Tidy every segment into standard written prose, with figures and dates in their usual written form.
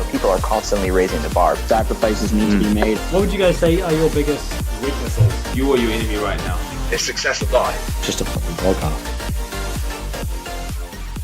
people are constantly raising the bar. Sacrifices need to be made. What would you guys say are your biggest weaknesses? You are your enemy right now. Is success a lie? Just a fucking podcast.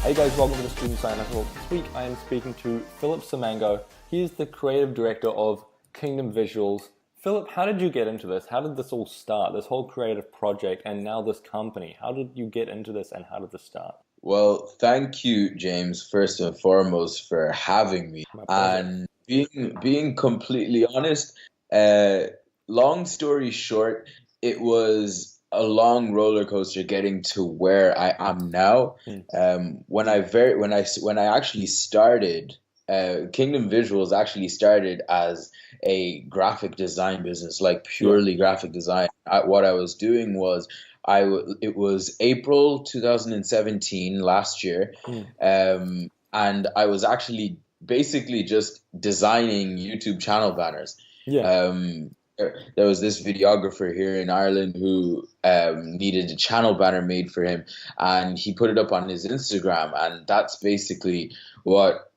Hey guys, welcome to the Student Science Hustle. This week I am speaking to Phillip Simango. He is the creative director of KxngdomVisuals. Phillip, how did you get into this? How did this all start? This whole creative project and now this company. How did you get into this and how did this start? Well, thank you, James, first and foremost, for having me. And being completely honest, long story short, it was a long roller coaster getting to where I am now. When I actually started, KxngdomVisuals actually started as a graphic design business, like purely graphic design. What I was doing was it was April 2017 last year, and I was actually basically just designing YouTube channel banners. There was this videographer here in Ireland who needed a channel banner made for him, and he put it up on his Instagram, and that's basically what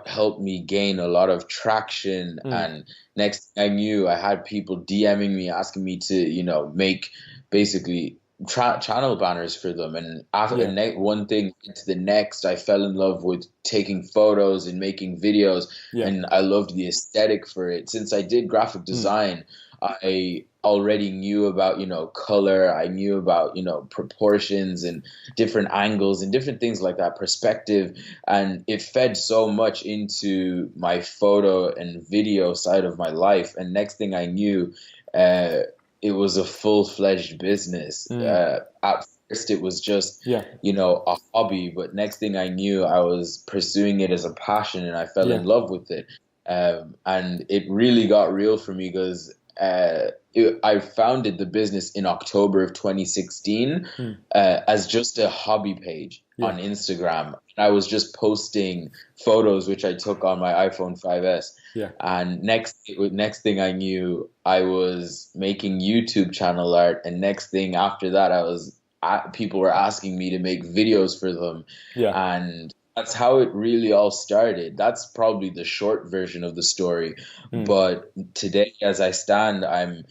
helped me gain a lot of traction. And next thing I knew, I had people DMing me asking me to make basically channel banners for them. And after one thing to the next, I fell in love with taking photos and making videos, and I loved the aesthetic for it. Since I did graphic design, I already knew about color. I knew about proportions and different angles and different things like that, perspective, and it fed so much into my photo and video side of my life. And next thing I knew, it was a full-fledged business. At first, it was just a hobby, but next thing I knew, I was pursuing it as a passion, and I fell in love with it. And it really got real for me because I founded the business in October of 2016 as just a hobby page on Instagram. I was just posting photos which I took on my iPhone 5S. And next thing I knew, I was making YouTube channel art, and next thing after that, people were asking me to make videos for them. And that's how it really all started. That's probably the short version of the story. But today, as I stand, I'm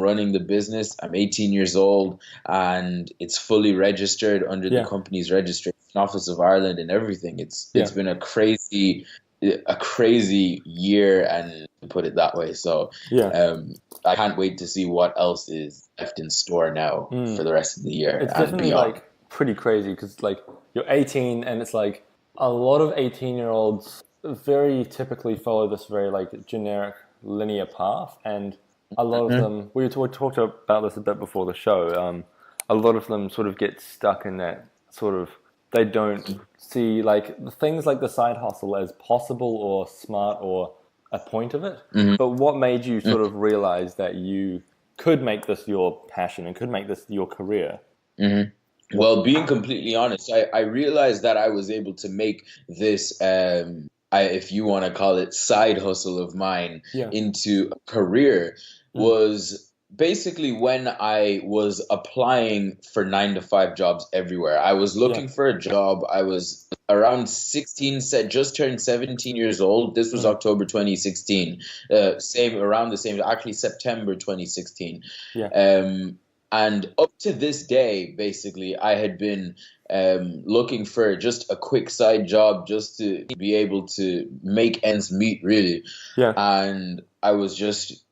running the business. I'm 18 years old, and it's fully registered under the company's registration office of Ireland and everything. It's been a crazy year, and to put it that way. So I can't wait to see what else is left in store now for the rest of the year. It's and definitely beyond. Pretty crazy because you're 18 and it's a lot of 18-year-olds very typically follow this very generic linear path, and a lot of them, we talked about this a bit before the show, a lot of them sort of get stuck in that sort of, they don't see things like the side hustle as possible or smart or a point of it. But what made you sort of realize that you could make this your passion and could make this your career? Well, being completely honest, I realized that I was able to make this, if you want to call it side hustle of mine, into a career, was basically when I was applying for 9-to-5 jobs everywhere. I was looking for a job. I was around 16, just turned 17 years old. This was October 2016, around the same, actually September 2016. And up to this day, basically, I had been looking for just a quick side job just to be able to make ends meet, really. And I was just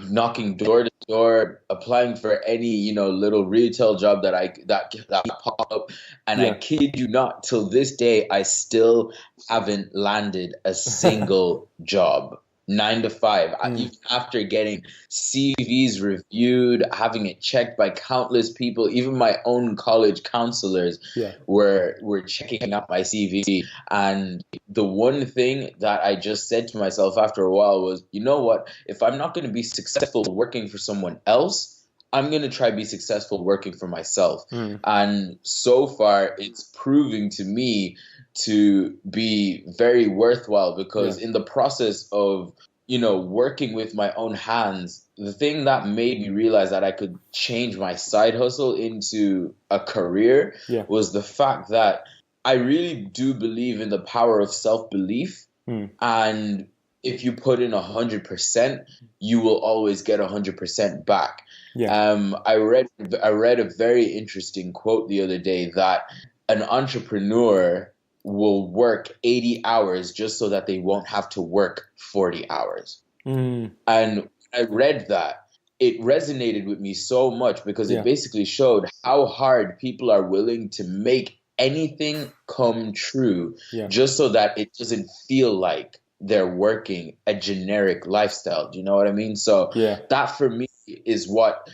knocking door to door, applying for any little retail job that popped up. And I kid you not, till this day, I still haven't landed a single job. 9-to-5, even after getting CVs reviewed, having it checked by countless people, even my own college counselors were checking out my CV. And the one thing that I just said to myself after a while was, you know what, if I'm not going to be successful working for someone else, I'm going to try be successful working for myself. And so far, it's proving to me to be very worthwhile because in the process of, working with my own hands, the thing that made me realize that I could change my side hustle into a career was the fact that I really do believe in the power of self-belief. And if you put in 100%, you will always get 100% back. I read a very interesting quote the other day that an entrepreneur will work 80 hours just so that they won't have to work 40 hours. And I read that. It resonated with me so much because it basically showed how hard people are willing to make anything come true just so that it doesn't feel like they're working a generic lifestyle. Do you know what I mean? So that for me is what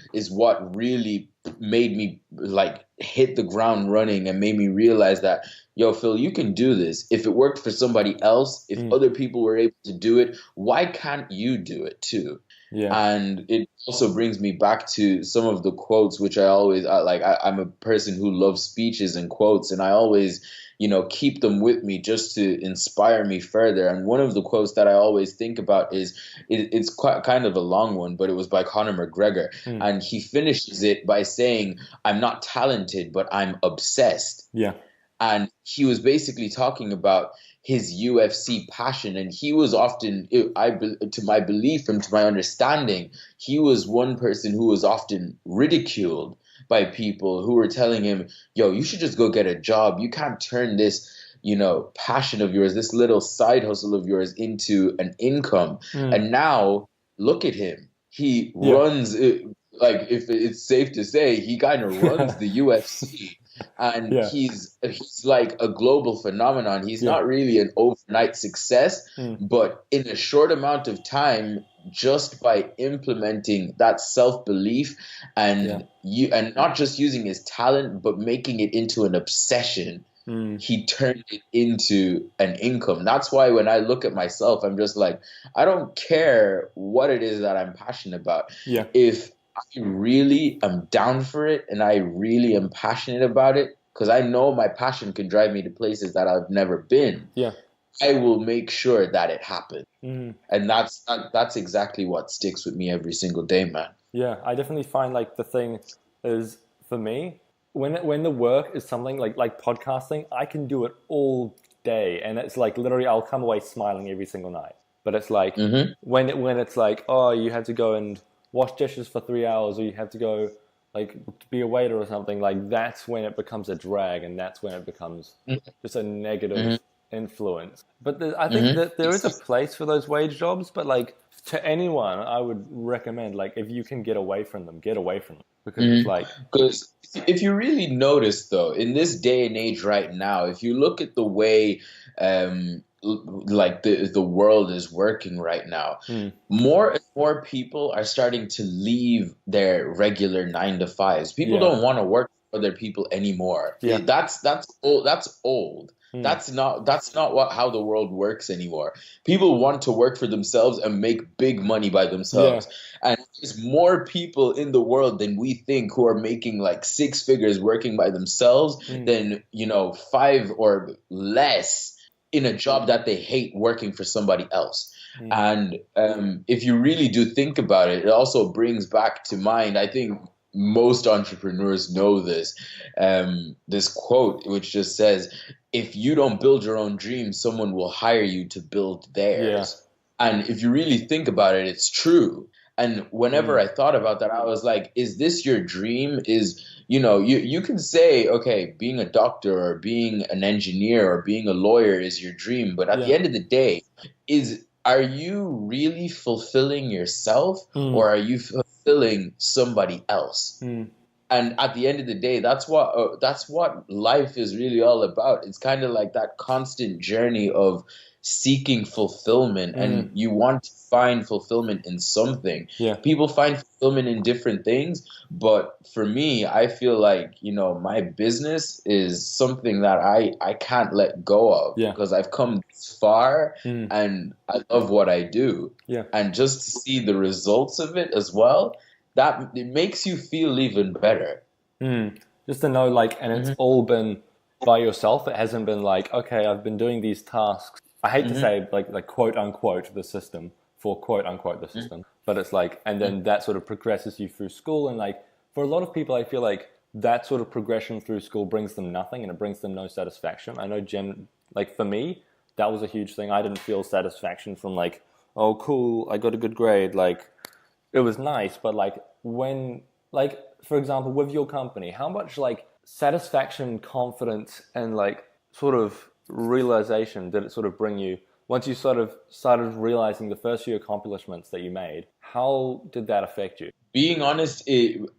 really made me like hit the ground running and made me realize that, yo, Phil, you can do this. If it worked for somebody else, if other people were able to do it, why can't you do it too? And it also brings me back to some of the quotes, which I always I'm a person who loves speeches and quotes, and I always, keep them with me just to inspire me further. And one of the quotes that I always think about is, it's quite kind of a long one, but it was by Conor McGregor. And he finishes it by saying, "I'm not talented, but I'm obsessed." And he was basically talking about his UFC passion. And he was often, to my belief and to my understanding, he was one person who was often ridiculed by people who were telling him, yo, you should just go get a job. You can't turn this, passion of yours, this little side hustle of yours into an income. And now look at him. He runs, like, if it's safe to say, he kind of runs the UFC. And he's like a global phenomenon. He's not really an overnight success, but in a short amount of time, just by implementing that self-belief and not just using his talent, but making it into an obsession, he turned it into an income. That's why when I look at myself, I'm just like, I don't care what it is that I'm passionate about. If I really am down for it and I really am passionate about it, because I know my passion can drive me to places that I've never been, I will make sure that it happens. And that's exactly what sticks with me every single day, man. I definitely find like the thing is, for me, when the work is something like podcasting, I can do it all day, and it's like literally I'll come away smiling every single night. But it's like when it's like, oh, you had to go and wash dishes for 3 hours, or you have to go like be a waiter or something, like that's when it becomes a drag, and that's when it becomes just a negative influence. But I think that there is a place for those wage jobs, but like to anyone, I would recommend, like, if you can get away from them, because it's like, because if you really notice though, in this day and age right now, if you look at the way like the world is working right now, more and more people are starting to leave their regular 9-to-5s. People don't want to work for other people anymore. That's old. That's old. That's not how the world works anymore. People want to work for themselves and make big money by themselves. And there's more people in the world than we think who are making like 6 figures working by themselves than, 5 or less in a job that they hate working for somebody else. And if you really do think about it, it also brings back to mind, I think most entrepreneurs know this, this quote, which just says, if you don't build your own dreams, someone will hire you to build theirs. And if you really think about it, it's true. And whenever I thought about that, I was like, is this your dream? Is, you can say, okay, being a doctor or being an engineer or being a lawyer is your dream. But at the end of the day, are you really fulfilling yourself or are you fulfilling somebody else? And at the end of the day, that's what life is really all about. It's kind of like that constant journey of seeking fulfillment, and you want to find fulfillment in something. People find fulfillment in different things, but for me, I feel like, my business is something that I can't let go of because I've come this far and I love what I do. And just to see the results of it as well, that it makes you feel even better. Just to know, like, and it's all been by yourself. It hasn't been like, okay, I've been doing these tasks. I hate to say like quote unquote the system for quote unquote the system, but it's like, and then that sort of progresses you through school. And like for a lot of people, I feel like that sort of progression through school brings them nothing, and it brings them no satisfaction. I know like for me, that was a huge thing. I didn't feel satisfaction from like, oh, cool, I got a good grade. Like, it was nice, but like when, like, for example, with your company, how much like satisfaction, confidence, and like sort of realization did it sort of bring you once you sort of started realizing the first few accomplishments that you made? How did that affect you? Being honest,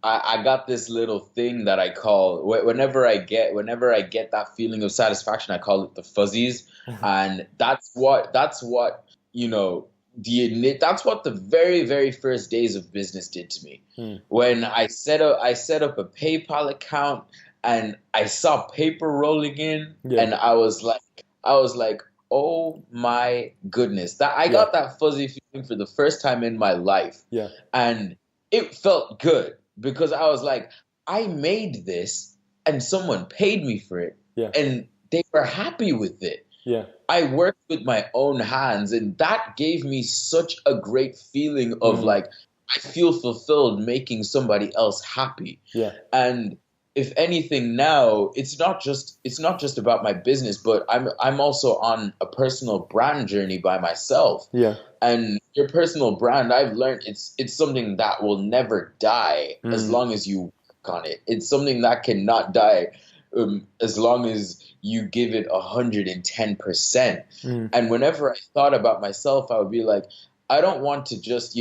I got this little thing that I call whenever I get that feeling of satisfaction, I call it the fuzzies, and that's what you know that's what the very first days of business did to me. When I set up a PayPal account and I saw paper rolling in, and I was like, oh my goodness, that I got that fuzzy feeling for the first time in my life. Yeah. And it felt good because I was like, I made this and someone paid me for it. Yeah. And they were happy with it. Yeah. I worked with my own hands, and that gave me such a great feeling of like, I feel fulfilled making somebody else happy. Yeah. And if anything now, it's not just about my business, but I'm also on a personal brand journey by myself. Yeah. And your personal brand, I've learned it's something that will never die as long as you work on it. It's something that cannot die as long as you give it 110%. And whenever I thought about myself, I would be like, I don't want to just,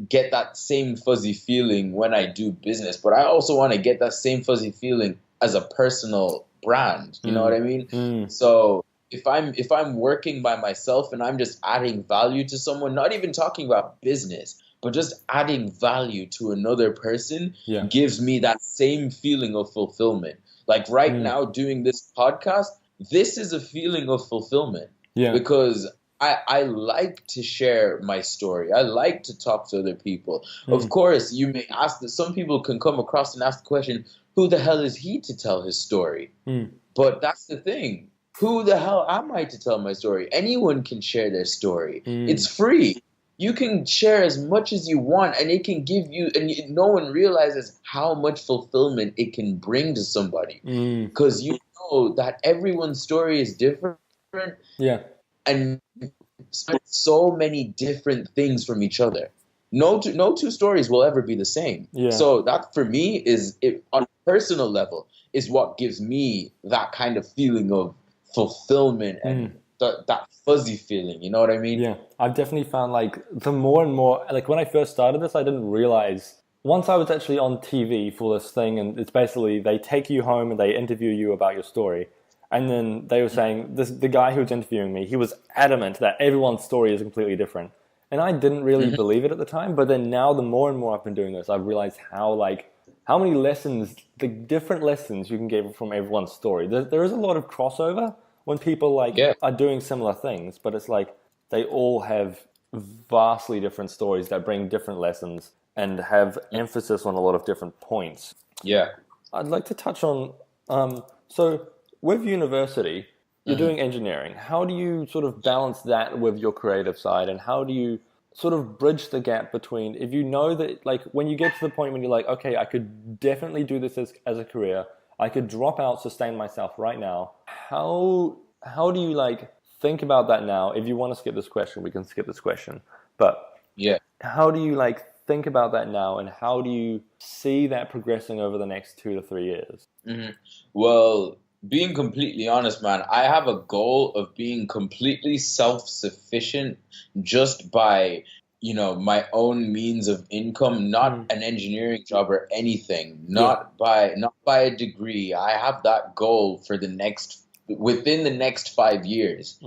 get that same fuzzy feeling when I do business, but I also want to get that same fuzzy feeling as a personal brand. You know what I mean? So if I'm working by myself and I'm just adding value to someone, not even talking about business, but just adding value to another person, gives me that same feeling of fulfillment. Like right now doing this podcast, this is a feeling of fulfillment because I like to share my story. I like to talk to other people. Of course, you may ask that some people can come across and ask the question, who the hell is he to tell his story? But that's the thing. Who the hell am I to tell my story? Anyone can share their story. It's free. You can share as much as you want, and it can give you, and no one realizes how much fulfillment it can bring to somebody. Because you know that everyone's story is different. Yeah. And so many different things from each other. No two stories will ever be the same. Yeah. So that for me on a personal level is what gives me that kind of feeling of fulfillment and that fuzzy feeling. You know what I mean? Yeah. I've definitely found like the more and more, like when I first started this, I didn't realize once I was actually on TV for this thing, and it's basically they take you home and they interview you about your story. And then they were saying, the guy who was interviewing me, he was adamant that everyone's story is completely different. And I didn't really believe it at the time. But then now, the more and more I've been doing this, I've realized how many lessons, the different lessons you can get from everyone's story. There is a lot of crossover when people are doing similar things. But it's like they all have vastly different stories that bring different lessons and have emphasis on a lot of different points. Yeah. I'd like to touch on, so with university, you're doing engineering. How do you sort of balance that with your creative side? And how do you sort of bridge the gap between, if you know that, like, when you get to the point when you're like, okay, I could definitely do this as a career, I could drop out, sustain myself right now. How do you, like, think about that now? If you want to skip this question, we can skip this question. But how do you, like, think about that now, and how do you see that progressing over the next 2 to 3 years? Well, being completely honest, man, I have a goal of being completely self-sufficient just by, my own means of income, not an engineering job or anything, not by a degree. I have that goal for within the next 5 years.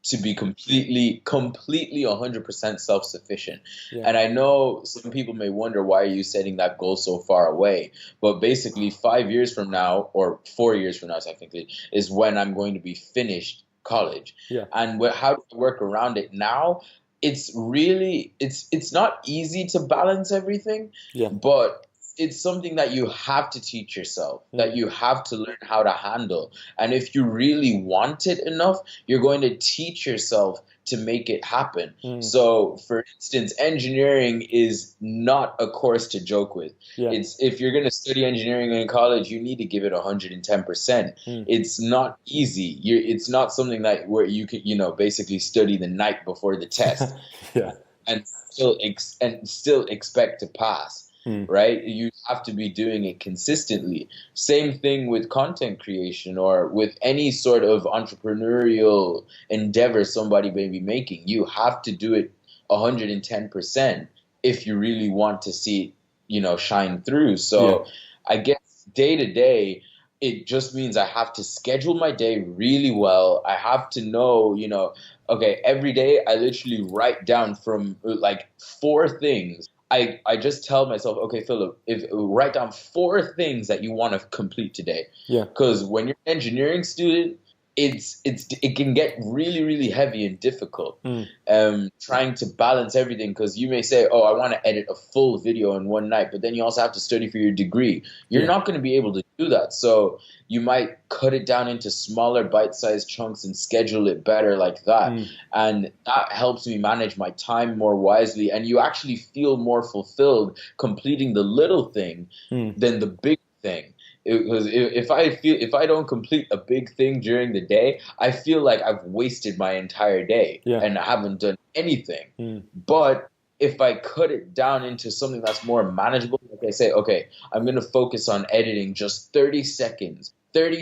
To be completely 100% self-sufficient. And I know some people may wonder, why are you setting that goal so far away? But basically 5 years from now, or 4 years from now technically, is when I'm going to be finished college. And how do I work around it now? It's really, it's not easy to balance everything, but it's something that you have to teach yourself, that you have to learn how to handle. And if you really want it enough, you're going to teach yourself to make it happen. So, for instance, engineering is not a course to joke with. It's if you're going to study engineering in college, you need to give it 110%. It's not easy. It's not something that where you can, basically study the night before the test and still expect to pass. Right? You have to be doing it consistently. Same thing with content creation or with any sort of entrepreneurial endeavor somebody may be making. You have to do it 110% if you really want to see it, shine through. So I guess day to day, it just means I have to schedule my day really well. I have to know, okay, every day I literally write down from like 4 things. I just tell myself, okay, Philip, write down 4 things that you want to complete today. Because when you're an engineering student, it can get really, really heavy and difficult trying to balance everything, because you may say, oh, I want to edit a full video in one night, but then you also have to study for your degree. You're not going to be able to do that. So you might cut it down into smaller bite-sized chunks and schedule it better like that. And that helps me manage my time more wisely. And you actually feel more fulfilled completing the little thing than the big thing. Because if I don't complete a big thing during the day, I feel like I've wasted my entire day and I haven't done anything. But if I cut it down into something that's more manageable, like I say, okay, I'm going to focus on editing just 30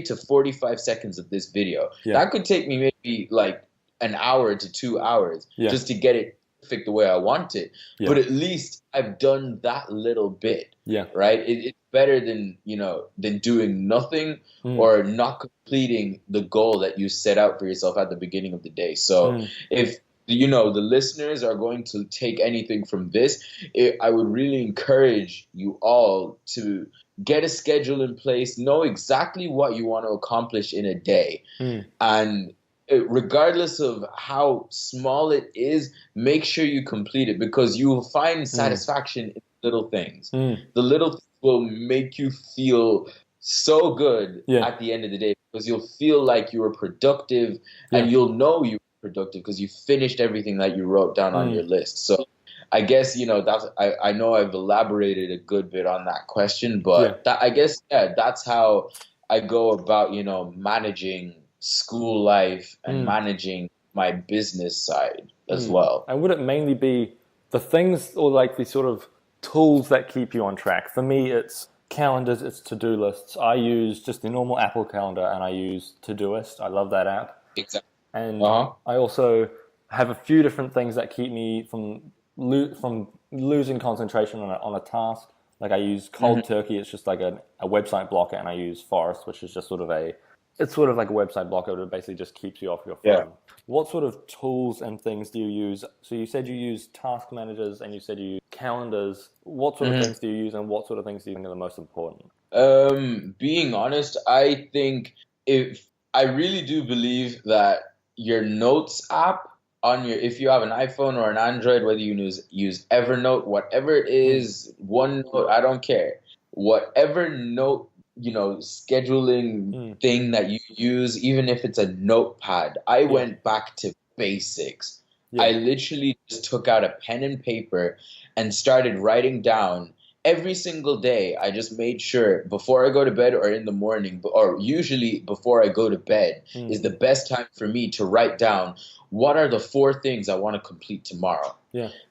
to 45 seconds of this video. That could take me maybe like an hour to 2 hours just to get it perfect the way I want it. But at least I've done that little bit. Right? It's better than doing nothing or not completing the goal that you set out for yourself at the beginning of the day. So if the listeners are going to take anything from this, I would really encourage you all to get a schedule in place, know exactly what you want to accomplish in a day, and regardless of how small it is, make sure you complete it, because you will find satisfaction in little things. The little things will make you feel so good at the end of the day, because you'll feel like you were productive and you'll know you were productive because you finished everything that you wrote down on your list. So I guess, that's, I know I've elaborated a good bit on that question, but that's how I go about, managing school life and managing my business side as well. And would it mainly be the things or like the sort of tools that keep you on track? For me, it's calendars, it's to-do lists. I use just the normal Apple calendar and I use Todoist. I love that app. Exactly. And I also have a few different things that keep me from losing concentration on a task. Like I use Cold Turkey. It's just like a website blocker, and I use Forest, which is just sort of like a website blocker that basically just keeps you off your phone. What sort of tools and things do you use? So you said you use task managers and you said you use calendars. What sort of things do you use, and what sort of things do you think are the most important? Being honest, I think I really do believe that your notes app if you have an iPhone or an Android, whether you use Evernote, whatever it is, OneNote, I don't care. Whatever note, scheduling thing that you use, even if it's a notepad, I went back to basics. I literally just took out a pen and paper and started writing down every single day. I just made sure before I go to bed or in the morning, or usually before I go to bed, is the best time for me to write down what are the 4 things I want to complete tomorrow.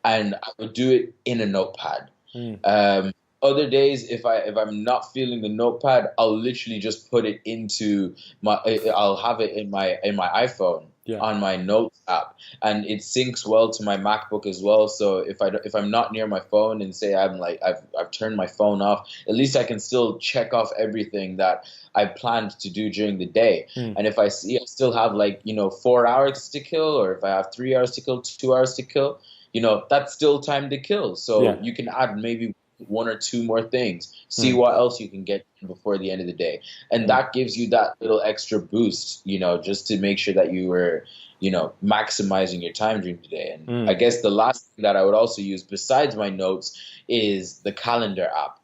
And I would do it in a notepad. Other days, if I'm not feeling the notepad, I'll literally just put it into I'll have it in my iPhone on my notes app, and it syncs well to my MacBook as well. So if I'm not near my phone and say I've turned my phone off, at least I can still check off everything that I planned to do during the day. And if I see I still have 4 hours to kill, or if I have 3 hours to kill, 2 hours to kill, that's still time to kill. So you can add maybe 1 or 2 more things, see what else you can get before the end of the day. And that gives you that little extra boost, just to make sure that you were, maximizing your time during the day. And I guess the last thing that I would also use besides my notes is the calendar app.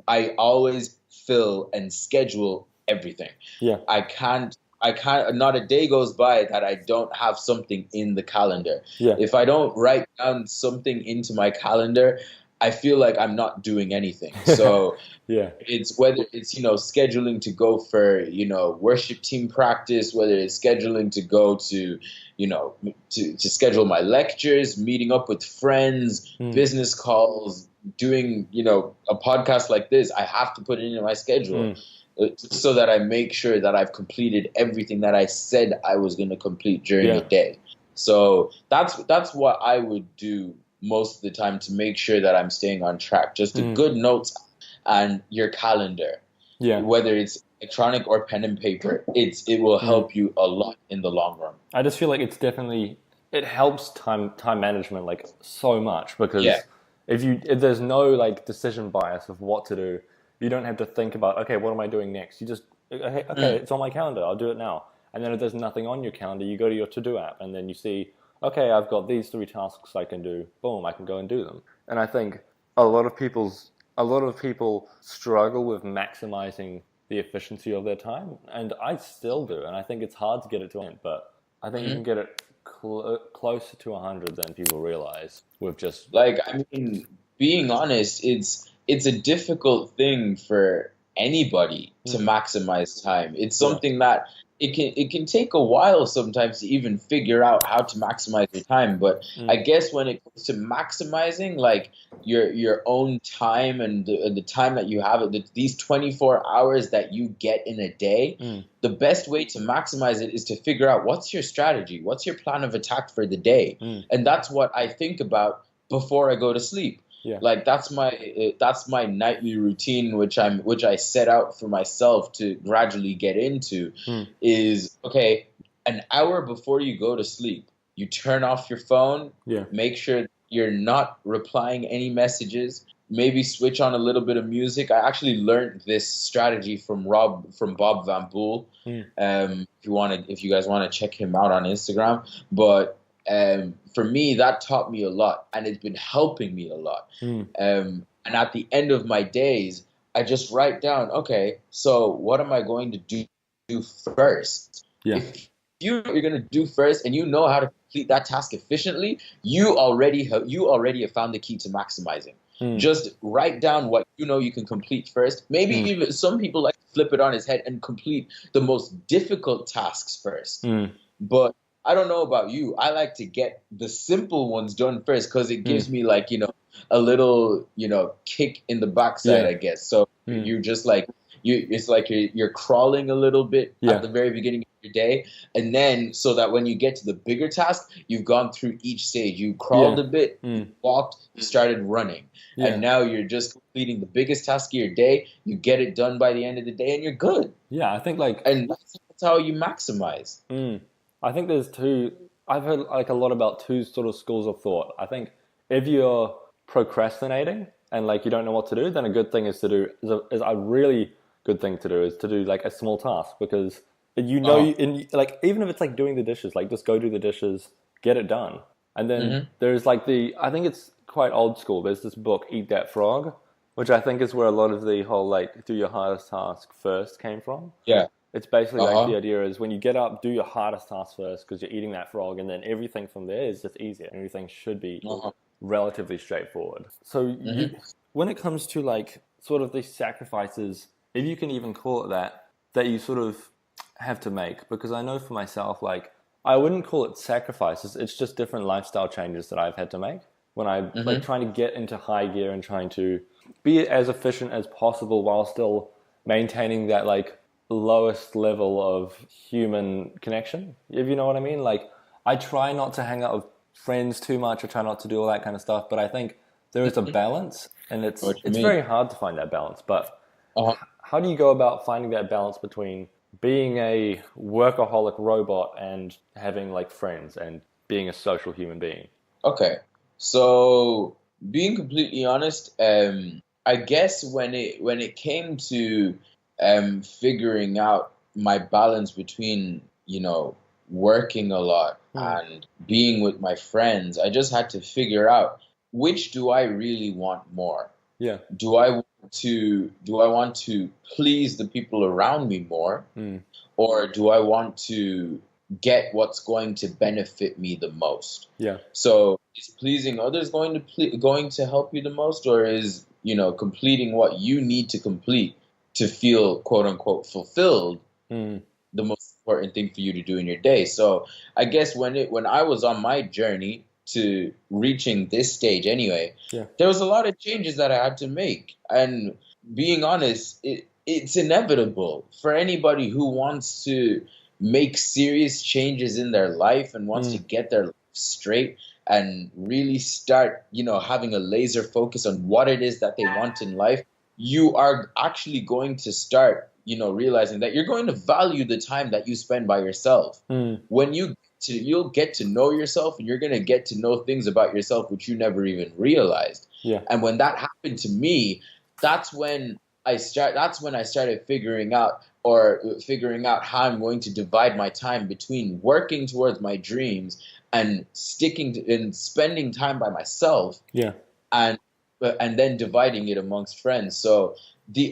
I always fill and schedule everything. Yeah. I can't, not a day goes by that I don't have something in the calendar. Yeah. If I don't write down something into my calendar, I feel like I'm not doing anything. So Yeah. it's whether it's, scheduling to go for, worship team practice, whether it's scheduling to go to, to schedule my lectures, meeting up with friends, business calls, doing, a podcast like this, I have to put it in my schedule so that I make sure that I've completed everything that I said I was going to complete during a day. So that's what I would do most of the time to make sure that I'm staying on track. Just a good notes and your calendar. Yeah. Whether it's electronic or pen and paper, it will help you a lot in the long run. I just feel like it helps time management like so much, because if there's no like decision bias of what to do, you don't have to think about, okay, what am I doing next? You just, okay, it's on my calendar, I'll do it now. And then if there's nothing on your calendar, you go to your to-do app and then you see, okay, I've got these 3 tasks I can do. Boom, I can go and do them. And I think a lot of people struggle with maximizing the efficiency of their time, and I still do. And I think it's hard to get it to 100, but I think you can get it closer to 100 than people realize with just being honest, it's a difficult thing for anybody to maximize time. It's something that it can take a while sometimes to even figure out how to maximize your time. But I guess when it comes to maximizing like your own time and the time that you have, these 24 hours that you get in a day, the best way to maximize it is to figure out what's your strategy, what's your plan of attack for the day. And that's what I think about before I go to sleep. Yeah. Like that's my nightly routine, which I set out for myself to gradually get into. Is okay, an hour before you go to sleep, you turn off your phone. Yeah. Make sure you're not replying any messages. Maybe switch on a little bit of music. I actually learned this strategy from Bob Van Boel. If you guys want to check him out on Instagram, but. For me, that taught me a lot, and it's been helping me a lot. And at the end of my days, I just write down, okay, so what am I going to do first? Yeah. If you're going to do first, and you know how to complete that task efficiently, you already have found the key to maximizing. Just write down what you can complete first. Maybe even some people like to flip it on his head and complete the most difficult tasks first. But I don't know about you. I like to get the simple ones done first because it gives me like, a little, kick in the backside, I guess. So you just like, it's like you're crawling a little bit at the very beginning of your day. And then so that when you get to the bigger task, you've gone through each stage. You crawled a bit, you walked, you started running. And now you're just completing the biggest task of your day. You get it done by the end of the day and you're good. Yeah, I think and that's how you maximize. I think I've heard like a lot about 2 sort of schools of thought. I think if you're procrastinating and like you don't know what to do, then a good thing is a really good thing to do is to do like a small task, because like even if it's like doing the dishes, like just go do the dishes, get it done. And then there's like I think it's quite old school. There's this book, Eat That Frog, which I think is where a lot of the whole like do your hardest task first came from. Yeah. It's basically like the idea is when you get up, do your hardest task first because you're eating that frog, and then everything from there is just easier. Everything should be relatively straightforward. So when it comes to like sort of these sacrifices, if you can even call it that you sort of have to make, because I know for myself, like I wouldn't call it sacrifices. It's just different lifestyle changes that I've had to make when I'm like trying to get into high gear and trying to be as efficient as possible while still maintaining that like lowest level of human connection, if you know what I mean. Like I try not to hang out with friends too much. I try not to do all that kind of stuff, but I think there is a balance, and it's very hard to find that balance. But how do you go about finding that balance between being a workaholic robot and having like friends and being a social human being? Okay, so being completely honest, I guess when it came to figuring out my balance between, working a lot and being with my friends, I just had to figure out, which do I really want more? Yeah. Do I want to please the people around me more, or do I want to get what's going to benefit me the most? Yeah. So is pleasing others going to help you the most, or is, completing what you need to complete to feel quote unquote fulfilled the most important thing for you to do in your day? So I guess when I was on my journey to reaching this stage anyway, there was a lot of changes that I had to make. And being honest, it's inevitable for anybody who wants to make serious changes in their life and wants to get their life straight and really start, having a laser focus on what it is that they want in life. You are actually going to start, realizing that you're going to value the time that you spend by yourself. When you'll get to know yourself, and you're going to get to know things about yourself which you never even realized. And when that happened to me, that's when I started figuring out how I'm going to divide my time between working towards my dreams and spending time by myself. And then dividing it amongst friends. So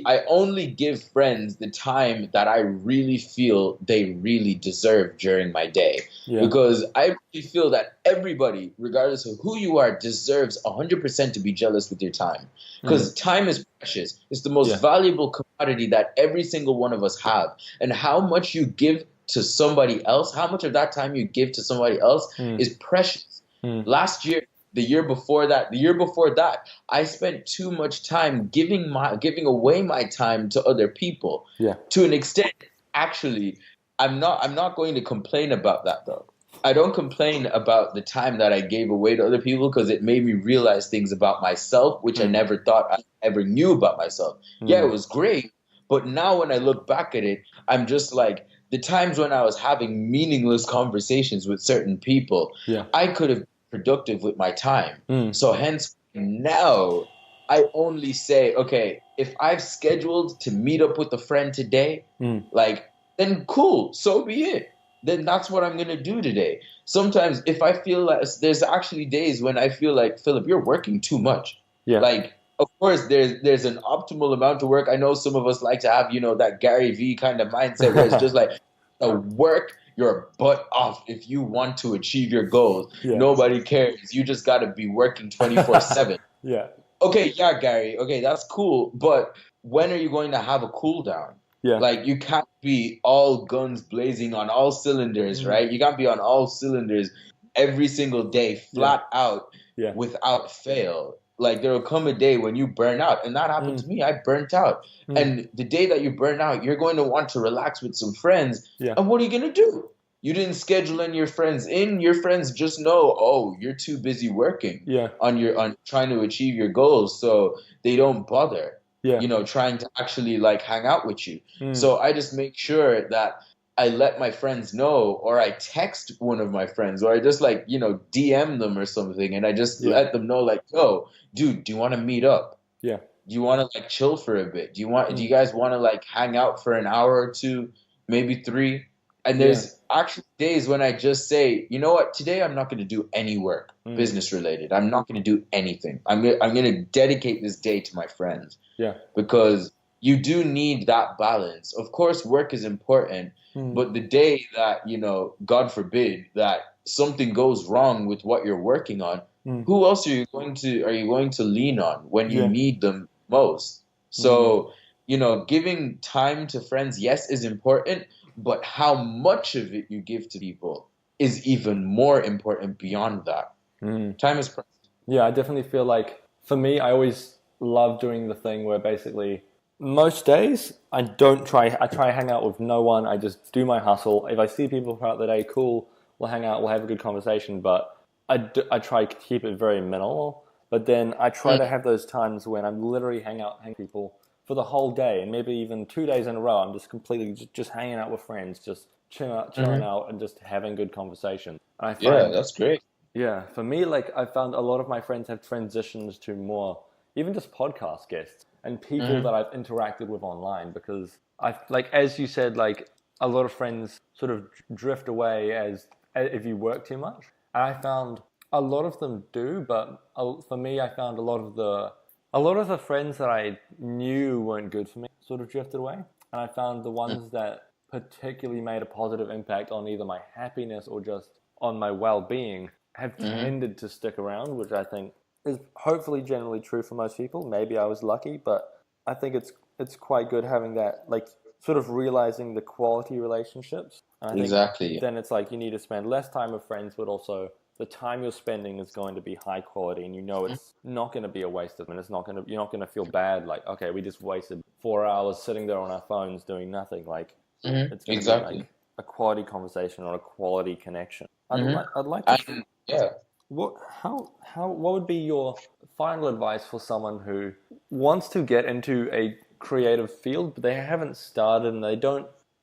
I only give friends the time that I really feel they really deserve during my day. Because I really feel that everybody, regardless of who you are, deserves 100% to be jealous with your time. Because time is precious. It's the most valuable commodity that every single one of us have. And how much you give to somebody else, how much of that time you give to somebody else is precious. Last year, the year before that, I spent too much time giving away my time to other people. To an extent, actually, I'm not going to complain about that though. I don't complain about the time that I gave away to other people because it made me realize things about myself which I never thought I ever knew about myself. Yeah, it was great, but now when I look back at it, I'm just like, the times when I was having meaningless conversations with certain people, I could have productive with my time. So hence now I only say, okay, if I've scheduled to meet up with a friend today, then cool, so be it. Then that's what I'm gonna do today. Sometimes if I feel like there's actually days when I feel like, Philip, you're working too much. Like, of course, there's an optimal amount of work. I know some of us like to have, that Gary V kind of mindset where it's just like, work your butt off if you want to achieve your goals. Nobody cares. You just got to be working 24/7. Okay, yeah, Gary. Okay, that's cool. But when are you going to have a cool down? Like, you can't be all guns blazing on all cylinders, right? You can't be on all cylinders every single day, flat out, without fail. Like, there will come a day when you burn out. And that happened to me. I burnt out. And the day that you burn out, you're going to want to relax with some friends. And what are you going to do? You didn't schedule any of your friends in. Your friends just know, oh, you're too busy working on trying to achieve your goals. So they don't bother, trying to actually like hang out with you. So I just make sure that I let my friends know, or I text one of my friends, or I just like, DM them or something. And I just let them know like, yo, dude, do you want to meet up? Do you want to like chill for a bit? Do you guys want to like hang out for an hour or two, maybe 3? And there's actually days when I just say, you know what, today I'm not going to do any work, business related. I'm not going to do anything. I'm going to dedicate this day to my friends. Because you do need that balance. Of course, work is important, but the day that, God forbid, that something goes wrong with what you're working on, who else are you going to lean on when you need them most? So, giving time to friends, yes, is important, but how much of it you give to people is even more important beyond that. Time is precious. I definitely feel like, for me, I always love doing the thing where basically most days I try to hang out with no one. I just do my hustle. If I see people throughout the day, cool, we'll hang out, we'll have a good conversation, but I try to keep it very minimal. But then I try to have those times when I'm literally hanging with people for the whole day, and maybe even 2 days in a row. I'm just completely just hanging out with friends, just chilling out and just having good conversation. And I find, that's great. for me, like, I found a lot of my friends have transitioned to more, even just podcast guests and people that I've interacted with online, because as you said, like, a lot of friends sort of drift away as if you work too much. And I found a lot of them do, but for me, I found a lot of the a lot of the friends that I knew weren't good for me sort of drifted away. And I found the ones that particularly made a positive impact on either my happiness or just on my well-being have tended to stick around, which I think is hopefully generally true for most people. Maybe I was lucky, but I think it's quite good having that, like, sort of realizing the quality relationships. And I think Exactly. then it's like you need to spend less time with friends, but also the time you're spending is going to be high quality, and you know it's not going to be a waste of time. It's not going to, you're not going to feel bad like, okay, we just wasted 4 hours sitting there on our phones doing nothing. Like, it's going to be like a quality conversation or a quality connection. I'd like to. Yeah. What would be your final advice for someone who wants to get into a creative field, but they haven't started and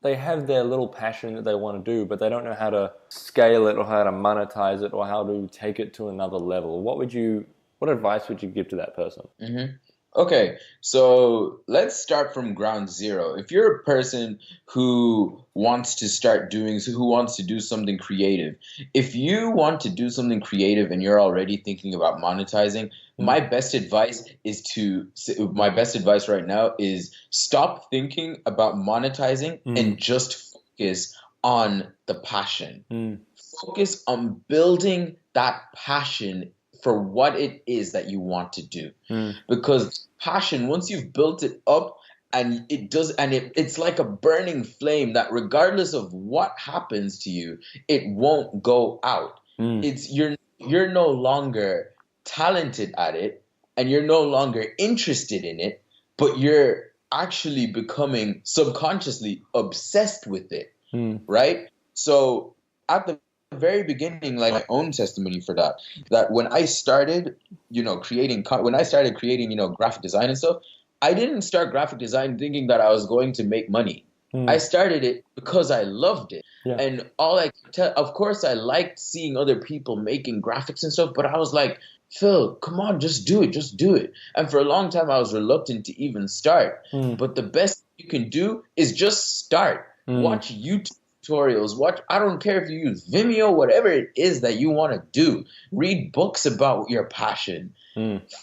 they have their little passion that they want to do, but they don't know how to scale it or how to monetize it or how to take it to another level? What advice would you give to that person? Okay, so let's start from ground zero. If you're a person who wants to do something creative, if you want to do something creative and you're already thinking about monetizing, my best advice right now is stop thinking about monetizing and just focus on the passion. Focus on building that passion for what it is that you want to do. Because passion, once you've built it up, and it's like a burning flame that regardless of what happens to you, it won't go out. It's you're no longer talented at it and you're no longer interested in it, but you're actually becoming subconsciously obsessed with it. Right? So at the very beginning, like my own testimony for that when I started, creating graphic design and stuff, I didn't start graphic design thinking that I was going to make money. I started it because I loved it. And of course I liked seeing other people making graphics and stuff, but I was like, Phil, come on, just do it. And for a long time I was reluctant to even start. But the best you can do is just start. Watch YouTube tutorials, I don't care if you use Vimeo, whatever it is that you want to do. Read books about your passion.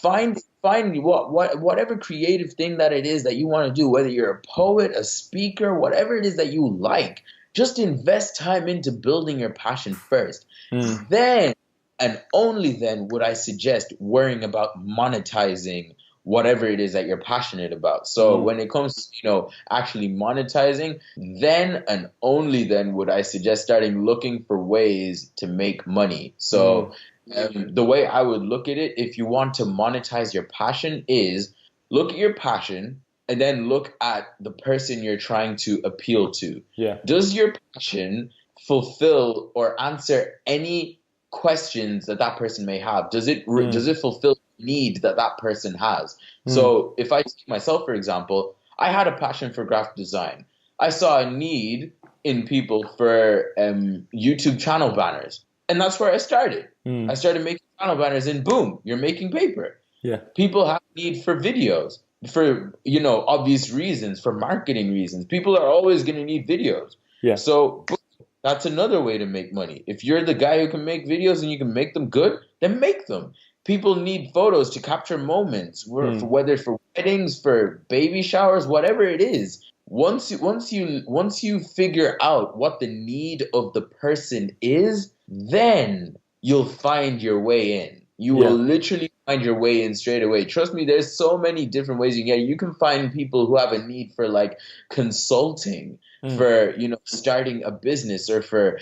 Find whatever creative thing that it is that you want to do, whether you're a poet, a speaker, whatever it is that you like. Just invest time into building your passion first. Then and only then would I suggest worrying about monetizing whatever it is that you're passionate about. So when it comes to, actually monetizing, then and only then would I suggest starting looking for ways to make money. So the way I would look at it, if you want to monetize your passion, is look at your passion and then look at the person you're trying to appeal to. Does your passion fulfill or answer any questions that person may have? Does it fulfill need that person has? So if I take myself, for example, I had a passion for graphic design. I saw a need in people for YouTube channel banners, and that's where I started. I started making channel banners, and boom, you're making paper. People have need for videos for obvious reasons, for marketing reasons. People are always going to need videos. So boom, that's another way to make money. If you're the guy who can make videos and you can make them good, then make them. People need photos to capture moments, whether for weddings, for baby showers, whatever it is. Once you figure out what the need of the person is, then you'll find your way in. You will literally find your way in straight away. Trust me, there's so many different ways you can get. You can find people who have a need for like consulting, for starting a business, or for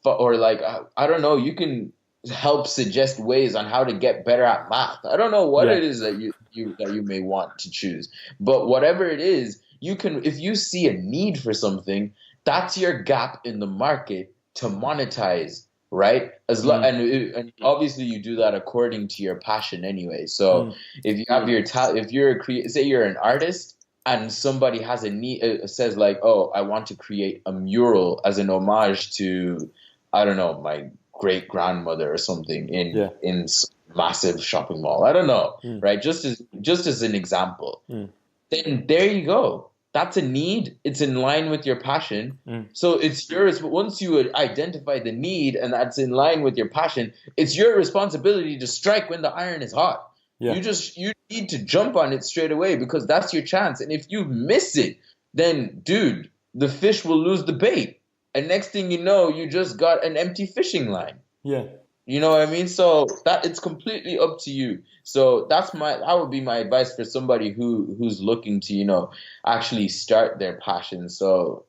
or like I don't know, you can help suggest ways on how to get better at math. I don't know what it is that you may want to choose, but whatever it is, you can, if you see a need for something, that's your gap in the market to monetize, right? And obviously you do that according to your passion anyway. So if you have your if you're say you're an artist and somebody has a need, says like, oh, I want to create a mural as an homage to, I don't know, my great grandmother or something in massive shopping mall. I don't know, right? Just as an example. Then there you go. That's a need. It's in line with your passion. So it's yours. But once you identify the need and that's in line with your passion, it's your responsibility to strike when the iron is hot. You need to jump on it straight away because that's your chance. And if you miss it, then, dude, the fish will lose the bait. And next thing you know, you just got an empty fishing line. Yeah. You know what I mean? So that it's completely up to you. So that would be my advice for somebody who's looking to, actually start their passion. So,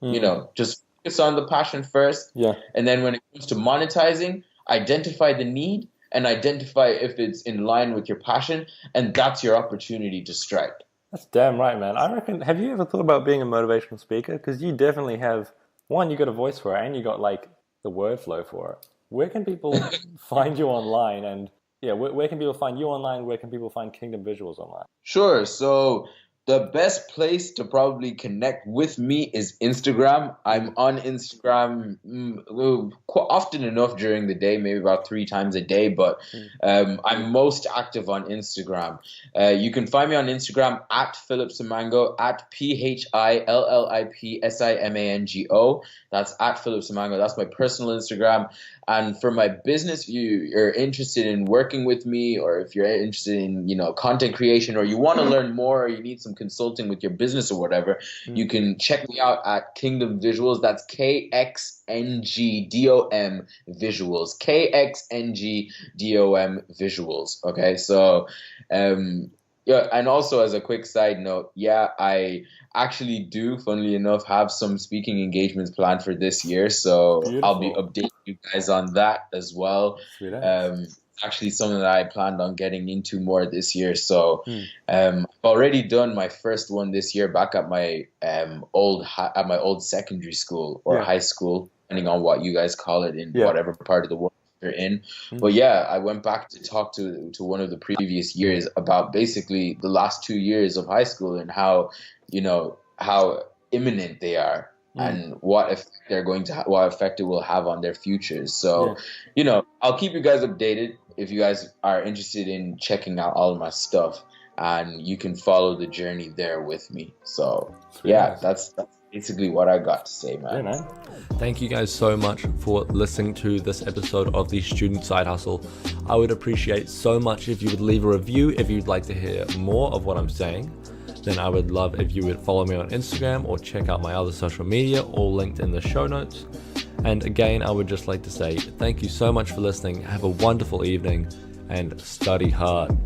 just focus on the passion first. Yeah. And then when it comes to monetizing, identify the need and identify if it's in line with your passion. And that's your opportunity to strike. That's damn right, man. I reckon, have you ever thought about being a motivational speaker? Because you definitely have, one, you got a voice for it, and you got like the word flow for it. Where can people find you online? And where can people find you online? Where can people find Kingdom Visuals online? Sure. So the best place to probably connect with me is Instagram. I'm on Instagram quite often enough during the day, maybe about 3 times a day, but I'm most active on Instagram. You can find me on Instagram at Phillip Simango, at PhillipSimango. That's at Phillip Simango. That's my personal Instagram. And for my business, you're interested in working with me, or if you're interested in, content creation, or you want to learn more, or you need some consulting with your business or whatever, you can check me out at Kingdom Visuals. That's KxngdomVisuals. KxngdomVisuals. Okay, so and also as a quick side note, I actually do, funnily enough, have some speaking engagements planned for this year. So beautiful. I'll be updating you guys on that as well. Actually something that I planned on getting into more this year. So I've already done my first one this year back at my old secondary school or high school, depending on what you guys call it in whatever part of the world you're in. But I went back to talk to one of the previous years about basically the last 2 years of high school and how imminent they are and what effect it will have on their futures. So, I'll keep you guys updated if you guys are interested in checking out all of my stuff, and you can follow the journey there with me. So, that's basically what I got to say, man. Yeah, man. Thank you guys so much for listening to this episode of the Student Side Hustle. I would appreciate so much if you would leave a review if you'd like to hear more of what I'm saying. Then I would love if you would follow me on Instagram or check out my other social media, all linked in the show notes. And again, I would just like to say thank you so much for listening. Have a wonderful evening and study hard.